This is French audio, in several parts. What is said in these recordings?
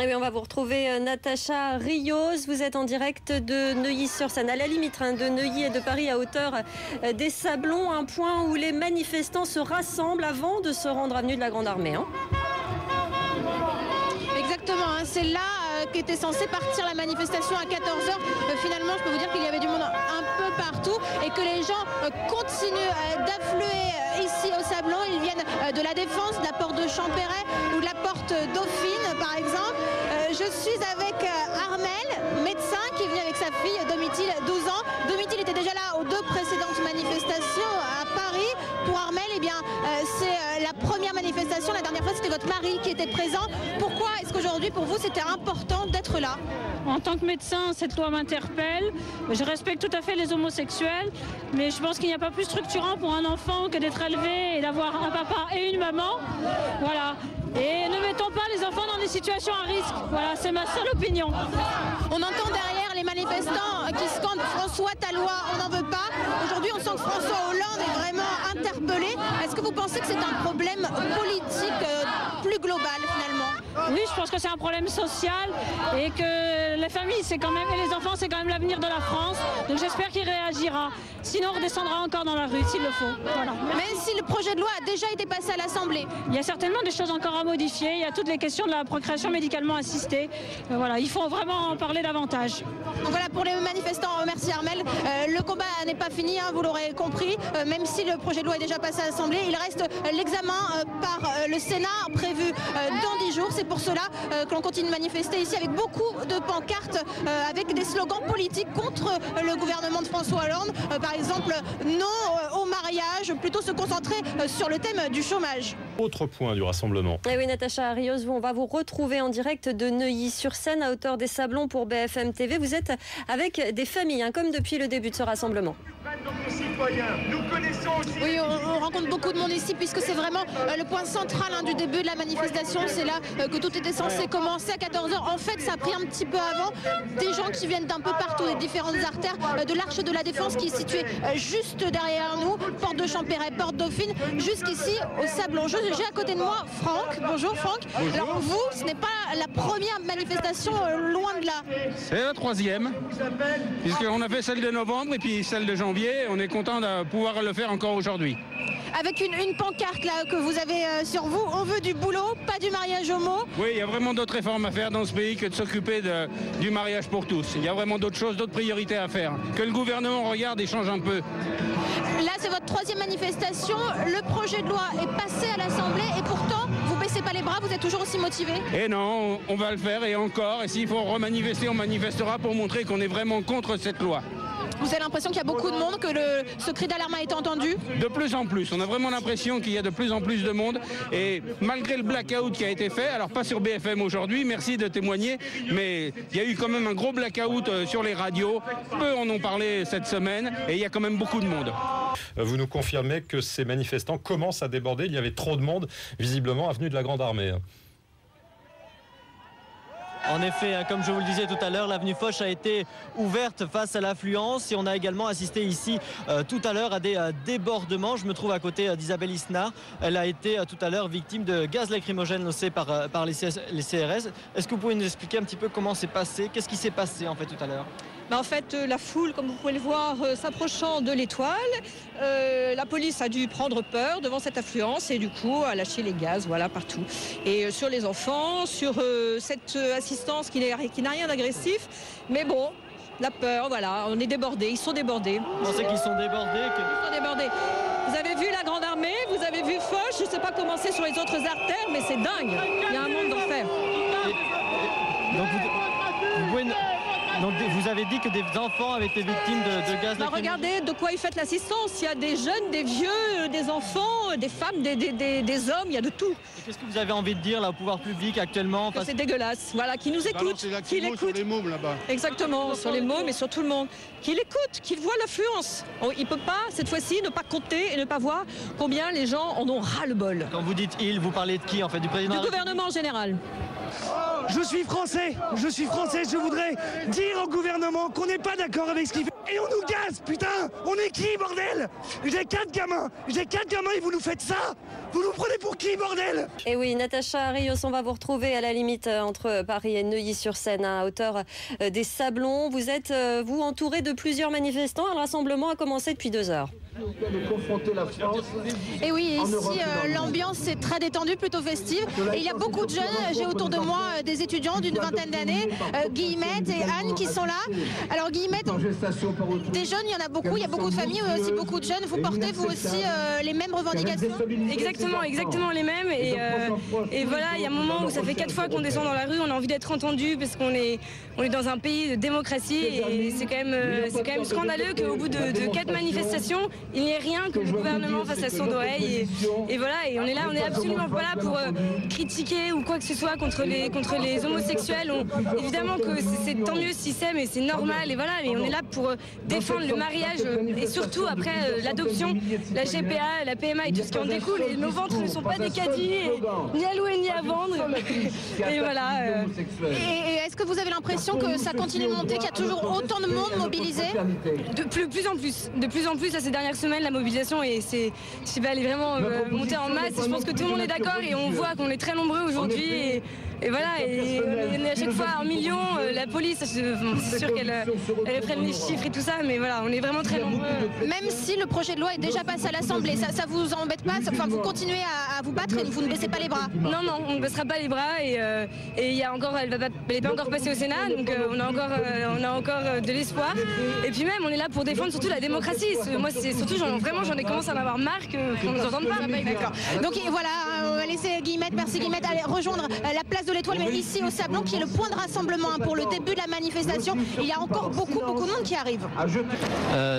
Eh bien, on va vous retrouver Natacha Rios. Vous êtes en direct de Neuilly-sur-Seine, à la limite de Neuilly et de Paris, à hauteur des Sablons, un point où les manifestants se rassemblent avant de se rendre avenue de la Grande Armée. Exactement, c'est là qu'était censée partir la manifestation à 14h. Finalement, je peux vous dire qu'il y avait du monde un peu partout et que les gens continuent d'affluer ici au Sablon. Ils viennent de la Défense, de la porte de Champéret ou de la porte Dauphine, par exemple. Je suis avec Armel, médecin, qui est venu avec sa fille Domitille, 12 ans. Domitille était déjà là aux deux précédentes manifestations à Paris. Pour Armel, eh bien, c'est la première manifestation. La dernière fois, c'était votre mari qui était présent. Pourquoi est-ce qu'aujourd'hui, pour vous, c'était important d'être là? En tant que médecin, cette loi m'interpelle. Je respecte tout à fait les homosexuels, mais je pense qu'il n'y a pas plus structurant pour un enfant que d'être élevé et d'avoir un papa et une maman. Voilà. Et ne mettons pas les enfants dans des situations à risque. Voilà, c'est ma seule opinion. On entend derrière les manifestants qui scandent « François, ta loi, on n'en veut pas ». Aujourd'hui, on sent que François Hollande est vraiment interpellé. Est-ce que vous pensez que c'est un problème politique plus global, finalement? Oui, je pense que c'est un problème social et que les familles, c'est quand même, et les enfants, c'est quand même l'avenir de la France. Donc j'espère qu'il réagira. Sinon, on redescendra encore dans la rue, s'il le faut. Voilà. Mais si le projet de loi a déjà été passé à l'Assemblée? Il y a certainement des choses encore à modifier. Il y a toutes les questions de la procréation médicalement assistée. Voilà, il faut vraiment en parler davantage. Donc voilà, pour les manifestants, merci Armel. Le combat n'est pas fini, vous l'aurez compris. Même si le projet de loi est déjà passé à l'Assemblée, il reste l'examen par le Sénat prévu dans 10 jours. C'est pour cela que l'on continue de manifester ici avec beaucoup de pancartes, avec des slogans politiques contre le gouvernement de François Hollande. Par exemple, non au mariage, plutôt se concentrer sur le thème du chômage. Autre point du rassemblement. Et oui, Natacha Rios, on va vous retrouver en direct de Neuilly-sur-Seine, à hauteur des Sablons pour BFM TV. Vous êtes avec des familles, comme depuis le début de ce rassemblement. Oui, on rencontre beaucoup de monde ici puisque c'est vraiment le point central du début de la manifestation. C'est là que tout était censé commencer à 14h. En fait, ça a pris un petit peu avant. Des gens qui viennent d'un peu partout, des différentes artères de l'Arche de la Défense qui est située juste derrière nous, porte de Champéret, porte Dauphine, jusqu'ici au Sablon. J'ai à côté de moi Franck. Bonjour Franck. Bonjour. Alors vous, ce n'est pas la première manifestation, loin de là. C'est la troisième, puisqu'on a fait celle de novembre et puis celle de janvier. On est content de pouvoir le faire encore aujourd'hui. Avec une pancarte là que vous avez sur vous, on veut du boulot, pas du mariage homo. Oui, il y a vraiment d'autres réformes à faire dans ce pays que de s'occuper du mariage pour tous. Il y a vraiment d'autres choses, d'autres priorités à faire. Que le gouvernement regarde et change un peu. Là, c'est votre troisième manifestation. Le projet de loi est passé à l'Assemblée et pourtant, vous baissez pas les bras, vous êtes toujours aussi motivé. Et non, on va le faire et encore. Et s'il faut remanifester, on manifestera pour montrer qu'on est vraiment contre cette loi. Vous avez l'impression qu'il y a beaucoup de monde, que ce cri d'alarme a été entendu? De plus en plus. On a vraiment l'impression qu'il y a de plus en plus de monde. Et malgré le blackout qui a été fait, alors pas sur BFM aujourd'hui, merci de témoigner, mais il y a eu quand même un gros blackout sur les radios. Peu en ont parlé cette semaine et il y a quand même beaucoup de monde. Vous nous confirmez que ces manifestants commencent à déborder. Il y avait trop de monde, visiblement, avenue de la Grande Armée. En effet, comme je vous le disais tout à l'heure, l'avenue Foch a été ouverte face à l'affluence et on a également assisté ici tout à l'heure à des débordements. Je me trouve à côté d'Isabelle Isnard. Elle a été tout à l'heure victime de gaz lacrymogène lancé par les CRS. Est-ce que vous pouvez nous expliquer un petit peu comment c'est passé? Qu'est-ce qui s'est passé en fait tout à l'heure? En fait, la foule, comme vous pouvez le voir, s'approchant de l'Étoile, la police a dû prendre peur devant cette affluence et du coup a lâché les gaz, voilà, partout. Et sur les enfants, sur cette assistance qui n'a rien d'agressif, mais bon, la peur, voilà, on est débordés, ils sont débordés. Vous pensez qu'ils sont débordés? Ils sont débordés. Vous avez vu la Grande Armée, vous avez vu Foch, je ne sais pas comment c'est sur les autres artères, mais c'est dingue, il y a un monde d'enfer. Donc vous avez dit que des enfants avaient été victimes de gaz lacrymogène. Regardez de quoi ils font l'assistance. Il y a des jeunes, des vieux, des enfants, des femmes, des hommes, il y a de tout. Qu'est-ce que vous avez envie de dire là, au pouvoir public actuellement? C'est dégueulasse. Voilà, qui nous écoute, qui l'écoute. Sur les mômes là-bas. Exactement, sur les mômes et sur tout le monde. Qui l'écoute, qui voit l'affluence. Il ne peut pas, cette fois-ci, ne pas compter et ne pas voir combien les gens en ont ras-le-bol. Quand vous dites il, vous parlez de qui en fait? Du président? Du gouvernement en général. Je suis français, je voudrais dire au gouvernement qu'on n'est pas d'accord avec ce qu'il fait. et on nous gaze, putain. On est qui, bordel? J'ai 4 gamins, et vous nous faites ça? Vous nous prenez pour qui, bordel? Et oui, Natacha Rios, on va vous retrouver à la limite entre Paris et Neuilly-sur-Seine, à hauteur des Sablons. Vous êtes, vous, entouré de plusieurs manifestants. Un rassemblement a commencé depuis 2 heures. Et oui, ici l'ambiance est très détendue, plutôt festive. Et il y a beaucoup de jeunes, j'ai autour de moi des étudiants d'une vingtaine d'années, Guillemette et Anne qui sont là. Alors Guillemette, des jeunes, il y en a beaucoup, il y a beaucoup de familles, mais aussi beaucoup de jeunes. Vous portez vous aussi les mêmes revendications? Exactement les mêmes. Et voilà, il y a un moment où ça fait 4 fois qu'on descend dans la rue, on a envie d'être entendu parce qu'on est dans un pays de démocratie et c'est quand même scandaleux qu'au bout de 4 manifestations, il n'y a rien que le gouvernement fasse la sourde oreille et voilà, et on est là, on n'est absolument pas là pour critiquer ou quoi que ce soit contre les homosexuels. Évidemment que c'est tant mieux si c'est, mais c'est normal et voilà, mais on est là pour défendre le mariage et surtout après l'adoption, la GPA, la PMA et tout ce qui en découle. Et nos ventres ne sont pas des caddies, ni à louer ni à vendre. Et voilà. Et est-ce que vous avez l'impression que ça continue de monter, qu'il y a toujours autant de monde mobilisé? De plus en plus là, ces dernières semaines, la mobilisation elle est vraiment montée en masse. Et je pense que tout le monde est d'accord et on voit qu'on est très nombreux aujourd'hui. Et voilà, et on est à chaque fois 1 million. La police, c'est sûr qu'elle prenne les chiffres et tout ça, mais voilà, on est vraiment très nombreux. Même si le projet de loi est déjà passé à l'Assemblée, ça vous embête pas? Enfin, vous continuez à vous battre et vous ne baissez pas les bras? Non, on ne baissera pas les bras et il y a encore, elle n'est pas encore passée au Sénat, donc on a encore de l'espoir. Et puis même, on est là pour défendre surtout la démocratie. Moi, c'est surtout, j'en ai commencé à en avoir marre qu'on ne nous entende pas. D'accord. Donc voilà, on va laisser Guillemette, merci Guillemette, aller rejoindre la place de l'Étoile, mais ici au Sablon, qui est le point de rassemblement pour le début de la manifestation. Il y a encore beaucoup de monde qui arrive.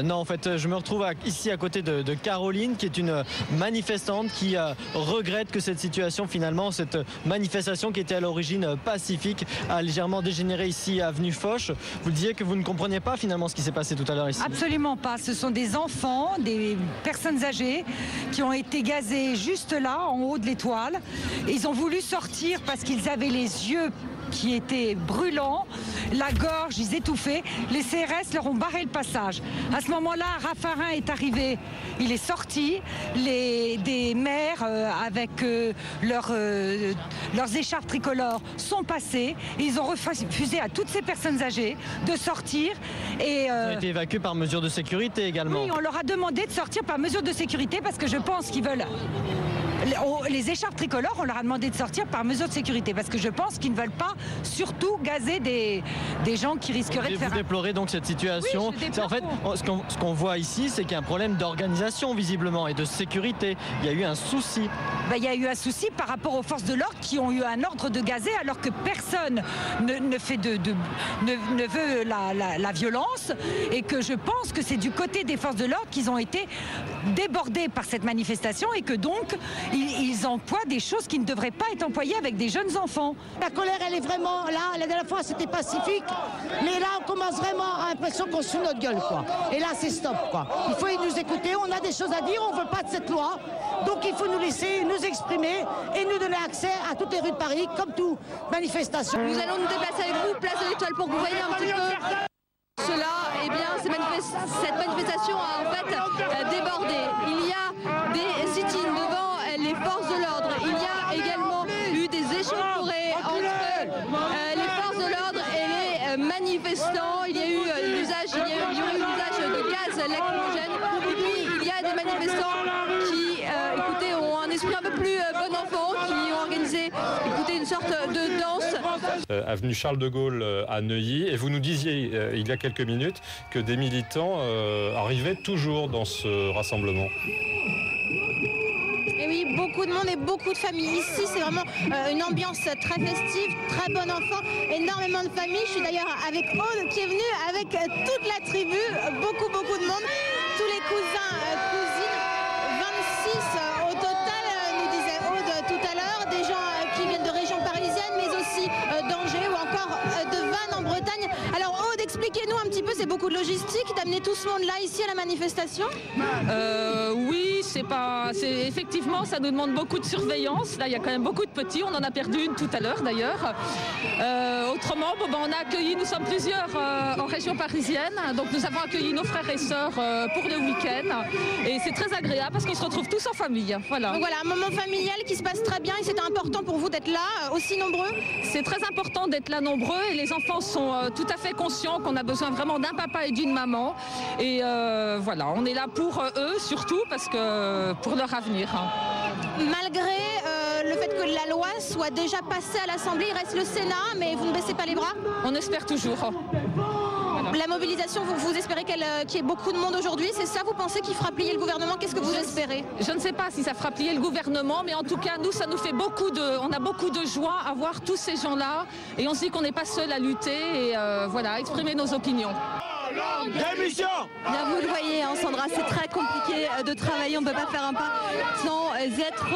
Non, en fait, je me retrouve ici à côté de Caroline, qui est une manifestante qui regrette que cette situation, finalement, cette manifestation qui était à l'origine pacifique, a légèrement dégénéré ici à avenue Foch. Vous disiez que vous ne compreniez pas finalement ce qui s'est passé tout à l'heure ici? Absolument pas. Ce sont des enfants, des personnes âgées qui ont été gazées juste là, en haut de l'Étoile. Ils ont voulu sortir parce qu'ils avaient les yeux qui étaient brûlants, la gorge, ils étouffaient. Les CRS leur ont barré le passage. À ce moment-là, Raffarin est arrivé, il est sorti. Des maires avec leurs écharpes tricolores sont passés. Ils ont refusé à toutes ces personnes âgées de sortir. Et, ils ont été évacués par mesure de sécurité également. Oui, on leur a demandé de sortir par mesure de sécurité parce que je pense qu'ils veulent... Les écharpes tricolores, on leur a demandé de sortir par mesure de sécurité parce que je pense qu'ils ne veulent pas surtout gazer des gens qui risqueraient de faire... Vous déplorez donc cette situation. Oui, en fait, ce qu'on voit ici, c'est qu'il y a un problème d'organisation visiblement et de sécurité. Il y a eu un souci. Il y a eu un souci par rapport aux forces de l'ordre qui ont eu un ordre de gazer alors que personne ne veut la violence et que je pense que c'est du côté des forces de l'ordre qu'ils ont été débordés par cette manifestation et que donc ils emploient des choses qui ne devraient pas être employées avec des jeunes enfants. La colère, elle est vraiment là. La dernière fois, c'était pacifique. Mais là, on commence vraiment à avoir l'impression qu'on se fout notre gueule, quoi. Et là, c'est stop, quoi. Il faut nous écouter. On a des choses à dire. On ne veut pas de cette loi. Donc, il faut nous laisser nous exprimer et nous donner accès à toutes les rues de Paris, comme toute manifestation. Nous allons nous déplacer avec vous, place de l'Étoile, pour que vous voyez un petit peu cela. Eh bien, cette manifestation a en fait débordé. Il y a des sit-ins devant les forces de l'ordre. Il y a également eu des échauffourées entre les forces de l'ordre et les manifestants. Il y a eu l'usage de gaz lacrymogène. Et puis il y a des manifestants qui, écoutez, ont un esprit un peu plus bon enfant, qui ont organisé, écoutez, une sorte de danse. Avenue Charles de Gaulle à Neuilly. Et vous nous disiez il y a quelques minutes que des militants arrivaient toujours dans ce rassemblement. Et oui, beaucoup de monde et beaucoup de familles. Ici, c'est vraiment une ambiance très festive, très bon enfant, énormément de familles. Je suis d'ailleurs avec Aude qui est venue avec toute la tribu, beaucoup de monde, tous les cousins, cousines, 26 au total, nous disait Aude tout à l'heure, des gens qui viennent de régions parisiennes, mais aussi d'Angers ou encore de Vannes en Bretagne. Alors Aude, expliquez-nous un petit peu, c'est beaucoup de logistique d'amener tout ce monde-là ici à la manifestation? Oui, effectivement, ça nous demande beaucoup de surveillance. Là, il y a quand même beaucoup de petits. On en a perdu une tout à l'heure, d'ailleurs. Autrement, on a accueilli, nous sommes plusieurs en région parisienne. Donc, nous avons accueilli nos frères et sœurs pour le week-end. Et c'est très agréable parce qu'on se retrouve tous en famille. Voilà. Donc voilà, un moment familial qui se passe très bien et c'était important pour vous d'être là, aussi nombreux? C'est très important d'être là nombreux et les enfants sont tout à fait conscients qu'on a besoin vraiment d'un papa et d'une maman. Et voilà, on est là pour eux surtout parce que pour leur avenir. Malgré le fait que la loi soit déjà passée à l'Assemblée, il reste le Sénat, mais vous ne baissez pas les bras? On espère toujours. Voilà. La mobilisation, vous espérez qu'il y ait beaucoup de monde aujourd'hui? C'est ça, vous pensez qu'il fera plier le gouvernement? Qu'est-ce que vous espérez? Je ne sais pas si ça fera plier le gouvernement, mais en tout cas, nous, ça nous fait on a beaucoup de joie à voir tous ces gens-là. Et on se dit qu'on n'est pas seul à lutter et voilà, exprimer nos opinions. Démission! Bien, vous le voyez, hein, Sandra, c'est très compliqué de travailler, on ne peut pas faire un pas sans être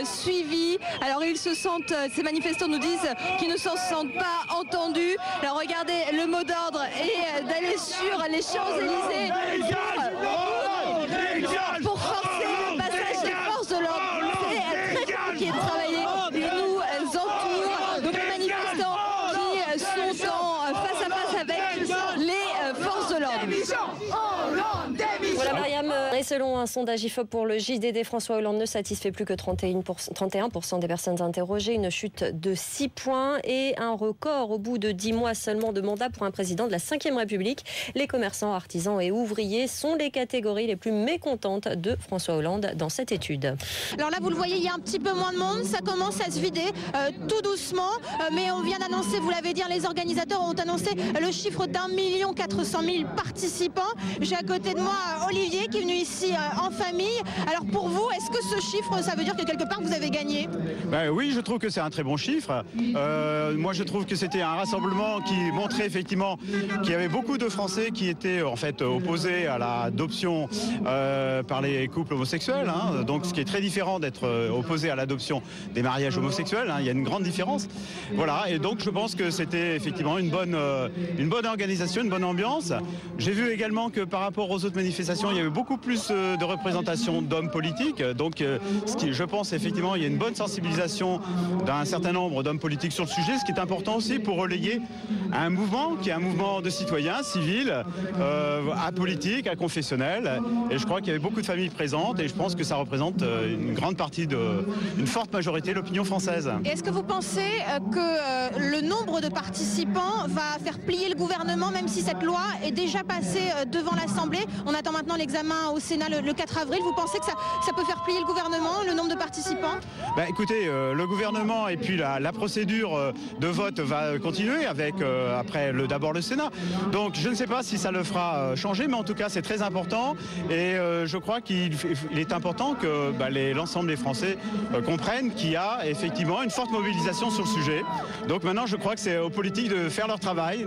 suivi. Alors ils se sentent, ces manifestants nous disent qu'ils ne se sentent pas entendus. Alors regardez, le mot d'ordre est d'aller sur les Champs-Élysées pour forcer le passage des forces de l'ordre. C'est très compliqué de travailler. Ils nous entourent, donc les manifestants qui sont face à face avec les forces de l'ordre. Voilà, Mariam. Et selon un sondage IFOP pour le JDD, François Hollande ne satisfait plus que 31% des personnes interrogées, une chute de 6 points et un record au bout de 10 mois seulement de mandat pour un président de la Ve République. Les commerçants, artisans et ouvriers sont les catégories les plus mécontentes de François Hollande dans cette étude. Alors là, vous le voyez, il y a un petit peu moins de monde, ça commence à se vider tout doucement, mais on vient d'annoncer, vous l'avez dit, les organisateurs ont annoncé le chiffre d'1 400 000 participants. J'ai à côté de moi Olivier qui est venu ici en famille. Alors pour vous, est-ce que ce chiffre, ça veut dire que quelque part vous avez gagné? Oui, je trouve que c'est un très bon chiffre. Moi je trouve que c'était un rassemblement qui montrait effectivement qu'il y avait beaucoup de Français qui étaient en fait opposés à l'adoption par les couples homosexuels, hein. Donc ce qui est très différent d'être opposé à l'adoption des mariages homosexuels, hein. Il y a une grande différence. Voilà, et donc je pense que c'était effectivement une bonne organisation, une bonne ambiance. J'ai vu également que par rapport aux autres manifestations, il y avait beaucoup plus de représentation d'hommes politiques. Donc je pense effectivement il y a une bonne sensibilisation d'un certain nombre d'hommes politiques sur le sujet, ce qui est important aussi pour relayer un mouvement qui est un mouvement de citoyens, civils, apolitiques, aconfessionnels. Et je crois qu'il y avait beaucoup de familles présentes et je pense que ça représente une grande partie une forte majorité de l'opinion française. Et est-ce que vous pensez que le nombre de participants va faire plier le gouvernement, même si cette loi est déjà passée devant l'Assemblée? On attend maintenant l'examen au Sénat le 4 avril. Vous pensez que ça peut faire plier le gouvernement, le nombre de participants? Écoutez, le gouvernement et puis la procédure de vote va continuer avec après d'abord le Sénat. Donc je ne sais pas si ça le fera changer, mais en tout cas c'est très important et je crois qu'il est important que l'ensemble des Français comprennent qu'il y a effectivement une forte mobilisation sur le sujet. Donc maintenant je crois que c'est aux politiques de faire leur travail.